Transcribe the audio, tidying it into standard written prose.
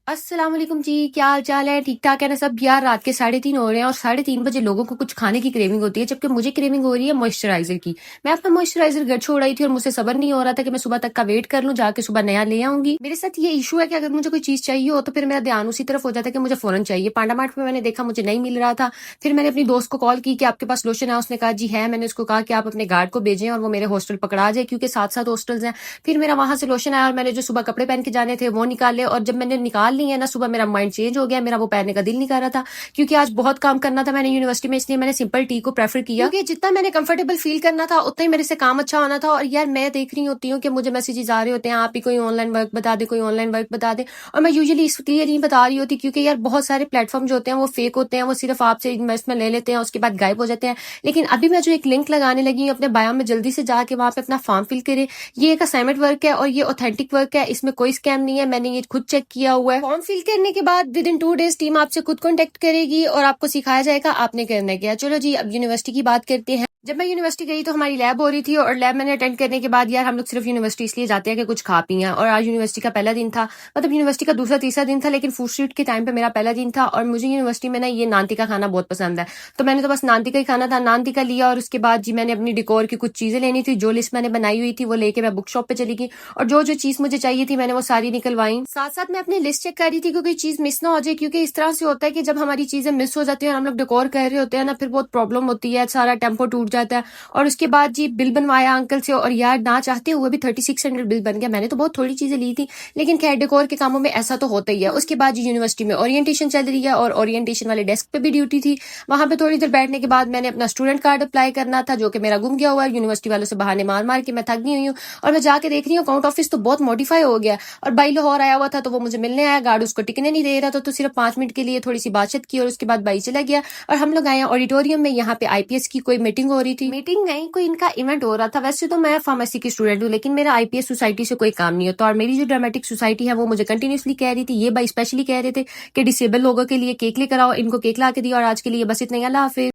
अस्सलाम वालेकुम जी, क्या हाल चाल है? ठीक ठाक है ना सब? यार रात के 3:30 हो रहे हैं और 3:30 बजे लोगों को कुछ खाने की क्रेविंग होती है, जबकि मुझे क्रेविंग हो रही है मॉइस्चराइजर की। मैं अपना मॉइस्चराइजर घर छोड़ आई थी और मुझसे सब्र नहीं हो रहा था कि मैं सुबह तक का वेट कर लूं, जाके सुबह नया ले आऊंगी। मेरे साथ ये इशू है कि अगर मुझे कोई चीज चाहिए हो तो फिर मेरा ध्यान उसी तरफ हो जाता है कि मुझे फौरन चाहिए। पांडा मार्ट में मैंने देखा, मुझे नहीं मिल रहा था। फिर मैंने अपनी दोस्त को कॉल की कि आपके पास लोशन है? उसने कहा जी है। मैंने उसको कहा कि आप अपने गार्ड को भेजें और वो मेरे हॉस्टल पकड़ा जाए, क्योंकि साथ साथ हॉस्टल्स हैं। फिर मेरा वहां से लोशन आया और मैंने जो सुबह कपड़े पहन के जाने थे वो निकाले, और जब मैंने निकाल लिए ना सुबह, मेरा माइंड चेंज हो गया। मेरा वो पहनने का दिल नहीं कर रहा था, क्योंकि आज बहुत काम करना था मैंने यूनिवर्सिटी में, इसलिए मैंने सिंपल टी को प्रेफर किया, क्योंकि जितना मैंने कंफर्टेबल फील करना था उतना ही मेरे से काम अच्छा होना था। और यार मैं देख रही होती हूँ कि मुझे मैसेजेस आ रहे होते हैं, आप ही कोई ऑनलाइन वर्क बता दे, कोई ऑनलाइन वर्क बता दे। और मैं यूजुअली इसलिए नहीं बता रही होती क्योंकि यार बहुत सारे प्लेटफॉर्म जो होते हैं वो फेक होते हैं, वो सिर्फ आपसे इन्वेस्टमेंट ले लेते हैं, उसके बाद गायब हो जाते हैं। लेकिन अभी मैं जो एक लिंक लगाने लगी हूँ अपने बायो में, जल्दी से जाके वहां पे अपना फॉर्म फिल करे। ये एक असाइनमेंट वर्क है और ये ऑथेंटिक वर्क है, इसमें कोई स्कैम नहीं है। मैंने ये खुद चेक किया हुआ है। फॉर्म फिल करने के बाद विद इन 2 डेज टीम आपसे खुद कांटेक्ट करेगी और आपको सिखाया जाएगा आपने करना क्या। चलो जी, अब यूनिवर्सिटी की बात करते हैं। जब मैं यूनिवर्सिटी गई तो हमारी लैब हो रही थी, और लैब मैंने अटेंड करने के बाद, यार हम लोग सिर्फ यूनिवर्सिटी इसलिए जाते हैं कि कुछ खा पिए। और आज यूनिवर्सिटी का पहला दिन था, मतलब यूनिवर्सिटी का दूसरा तीसरा दिन था, लेकिन फूड स्ट्रीट के टाइम पे मेरा पहला दिन था। और मुझे यूनिवर्सिटी में ना ये नान टिक्का खाना बहुत पसंद है, तो मैंने तो बस नान टिक्का ही खाना था, नान टिक्का लिया। और उसके बाद जी मैंने अपनी डिकोर की कुछ चीजें लेनी थी, जो लिस्ट मैंने बनाई हुई थी वो लेके मैं बुक शॉप पे चली गई, और जो जो चीज मुझे चाहिए थी मैंने वो सारी निकलवाई। साथ साथ मैं अपनी लिस्ट चेक कर रही थी कि कोई चीज मिस ना हो जाए, क्योंकि इस तरह से होता है कि जब हमारी चीजें मिस हो जाती है और हम लोग डिकोर कर रहे होते हैं ना, फिर बहुत प्रॉब्लम होती है, सारा टेम्पो टूट जाता है। और उसके बाद जी बिल बनवाया अंकल से, और यार ना चाहते हुए भी 3600 बिल बन गया। मैंने तो बहुत थोड़ी चीजें ली थी, लेकिन खैर डेकोर के कामों में ऐसा तो होता ही है। उसके बाद जी यूनिवर्सिटी में ओरिएंटेशन चल रही है, और ओरिएंटेशन वाले डेस्क पे भी ड्यूटी थी। वहां पे थोड़ी देर बैठने के बाद मैंने अपना स्टूडेंट कार्ड अप्लाई करना था, जो कि मेरा गुम गया हुआ है। यूनिवर्सिटी वालों से बहाने मार मार के मैं थक गई हुई हूँ, और मैं जाके देख रही हूँ अकाउंट ऑफिस तो बहुत मॉडिफाई हो गया। और बाई लाहौर आया हुआ था तो वो मुझे मिलने आया, गार्ड उसको टिकने नहीं दे रहा था, तो सिर्फ 5 मिनट के लिए थोड़ी सी बातचीत की और उसके बाद बाई चला गया। और हम लोग आए ऑडिटोरियम में, यहाँ पे आईपीएस की कोई मीटिंग हो रही थी। मीटिंग नहीं, कोई इनका इवेंट हो रहा था। वैसे तो मैं फार्मेसी की स्टूडेंट हूँ, लेकिन मेरा आईपीएस सोसाइटी से कोई काम नहीं होता। और मेरी जो ड्रामेटिक सोसाइटी है वो मुझे कंटिन्यूसली कह रही थी, ये भाई स्पेशली कह रहे थे कि डिसेबल लोगों के लिए केक लेकर आओ। इनको केक ला के दिया, और आज के लिए बस इतना ही। अल्लाह हाफिज।